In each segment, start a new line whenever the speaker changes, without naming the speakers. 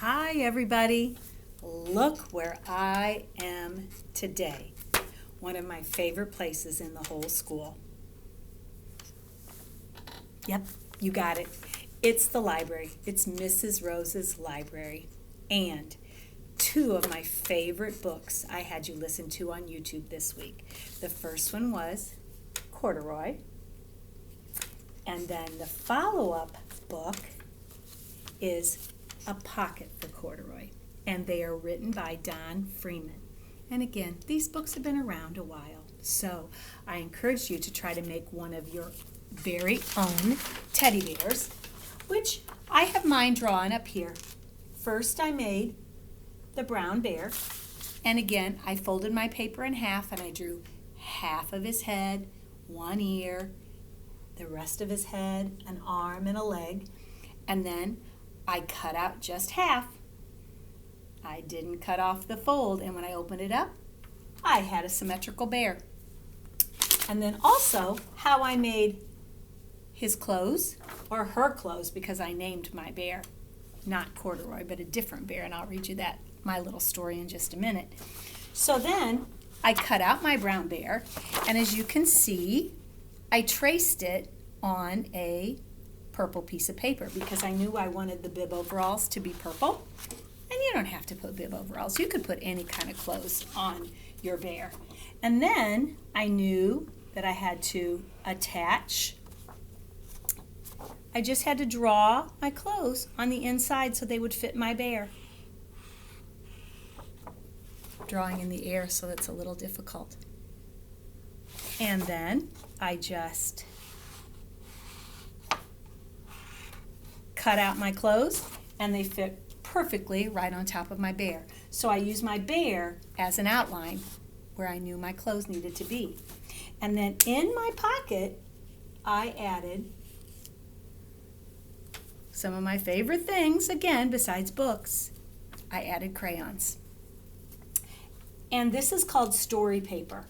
Hi everybody, look where I am today. One of my favorite places in the whole school. Yep, you got it. It's the library. It's Mrs. Rose's library. And two of my favorite books I had you listen to on YouTube this week. The first one was Corduroy. And then the follow-up book is A Pocket for Corduroy, and they are written by Don Freeman. And again, these books have been around a while, so I encourage you to try to make one of your very own teddy bears, which I have mine drawn up here. First I made the brown bear, and again I folded my paper in half and I drew half of his head, one ear, the rest of his head, an arm and a leg, and then I cut out just half. I didn't cut off the fold, and when I opened it up, I had a symmetrical bear. And then also how I made his clothes, or her clothes, because I named my bear, not Corduroy, but a different bear, and I'll read you that, my little story in just a minute. So then I cut out my brown bear, and as you can see, I traced it on a purple piece of paper because I knew I wanted the bib overalls to be purple. And you don't have to put bib overalls. You could put any kind of clothes on your bear. And then I knew that I had to attach. I just had to draw my clothes on the inside so they would fit my bear. Drawing in the air, so that's a little difficult. And then I just cut out my clothes, and they fit perfectly right on top of my bear. So I used my bear as an outline where I knew my clothes needed to be. And then in my pocket, I added some of my favorite things, again, besides books. I added crayons. And this is called story paper.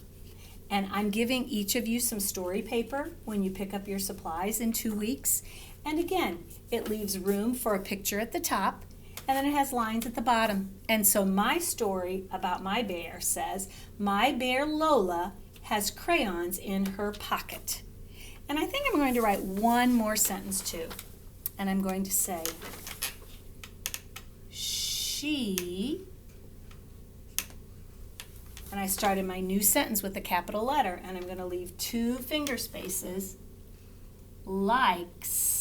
And I'm giving each of you some story paper when you pick up your supplies in 2 weeks. And again, it leaves room for a picture at the top, and then it has lines at the bottom. And so my story about my bear says, my bear Lola has crayons in her pocket. And I think I'm going to write one more sentence too. And I'm going to say, she, and I started my new sentence with a capital letter, and I'm going to leave 2 finger spaces, likes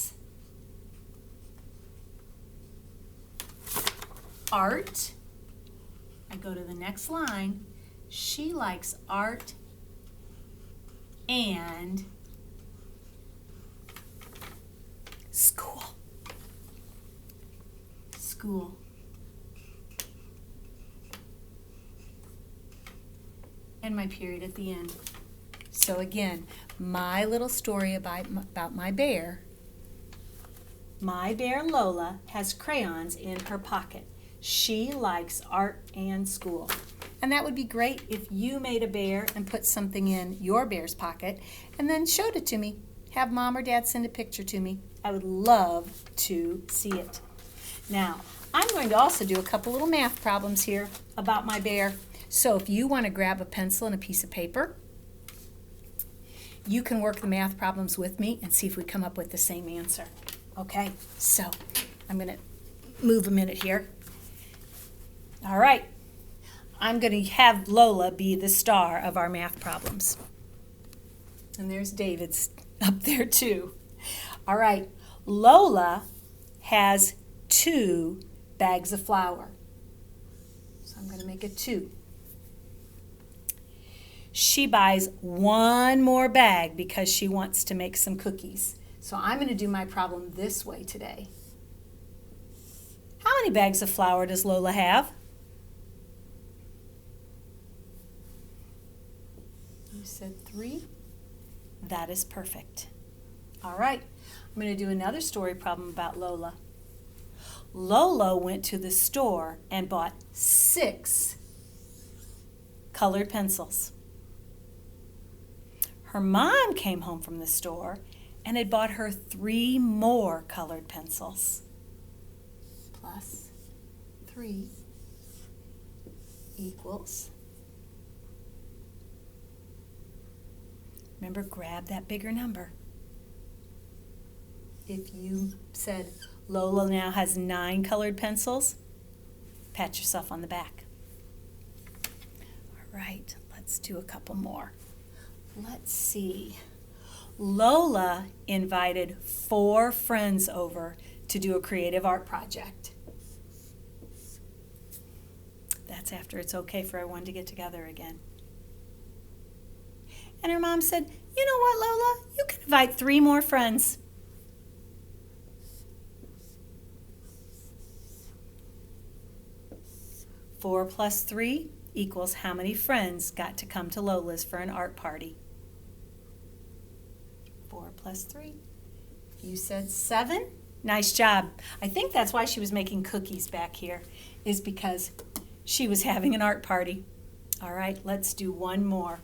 art. I go to the next line. She likes art and school. School. And my period at the end. So again, my little story about my bear. My bear Lola has crayons in her pocket. She likes art and school. And that would be great if you made a bear and put something in your bear's pocket and then showed it to me. Have mom or dad send a picture to me. I would love to see it. Now, I'm going to also do a couple little math problems here about my bear. So if you want to grab a pencil and a piece of paper, you can work the math problems with me and see if we come up with the same answer. Okay, so I'm going to move a minute here. All right, I'm going to have Lola be the star of our math problems. And there's David's up there too. All right, Lola has 2 bags of flour. So I'm going to make it 2. She buys 1 more bag because she wants to make some cookies. So I'm going to do my problem this way today. How many bags of flour does Lola have? You said 3? That is perfect. All right, I'm going to do another story problem about Lola. Lola went to the store and bought 6 colored pencils. Her mom came home from the store and had bought her 3 more colored pencils. Plus 3 equals, remember, grab that bigger number. If you said Lola now has 9 colored pencils, pat yourself on the back. All right, let's do a couple more. Let's see. Lola invited 4 friends over to do a creative art project. That's after it's okay for everyone to get together again. And her mom said, you know what, Lola? You can invite 3 more friends. Four plus 3 equals how many friends got to come to Lola's for an art party? 4 plus 3. You said 7. Nice job. I think that's why she was making cookies back here, is because she was having an art party. All right, let's do one more.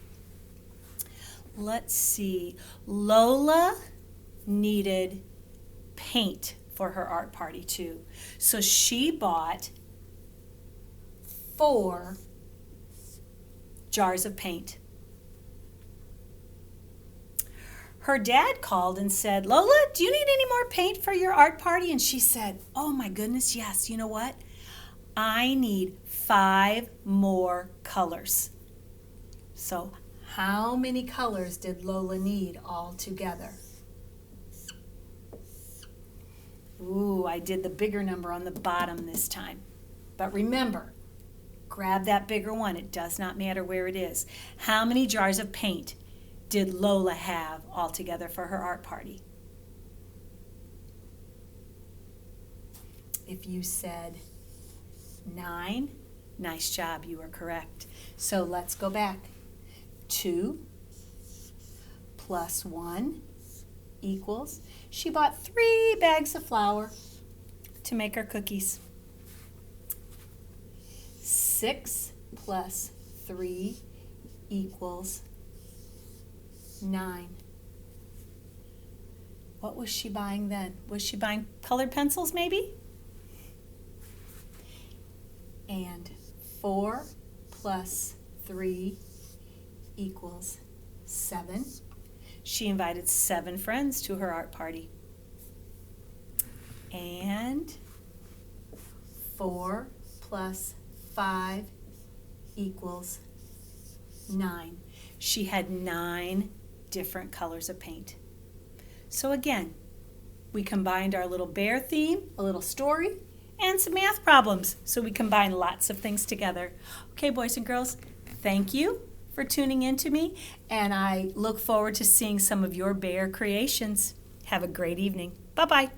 Let's see. Lola needed paint for her art party too. So she bought 4 jars of paint. Her dad called and said, Lola, do you need any more paint for your art party? And she said, oh my goodness, yes. You know what? I need 5 more colors. So how many colors did Lola need all together? Ooh, I did the bigger number on the bottom this time. But remember, grab that bigger one. It does not matter where it is. How many jars of paint did Lola have all together for her art party? If you said 9, nice job, you are correct. So let's go back. 2 plus 1 equals, she bought 3 bags of flour to make her cookies. 6 plus 3 equals 9. What was she buying then? Was she buying colored pencils maybe? And 4 plus 3 equals 7. She invited 7 friends to her art party. And 4 plus 5 equals 9. She had 9 different colors of paint. So again, we combined our little bear theme, a little story, and some math problems. So we combined lots of things together. Okay, boys and girls, thank you for tuning in to me, and I look forward to seeing some of your bear creations. Have a great evening. Bye-bye.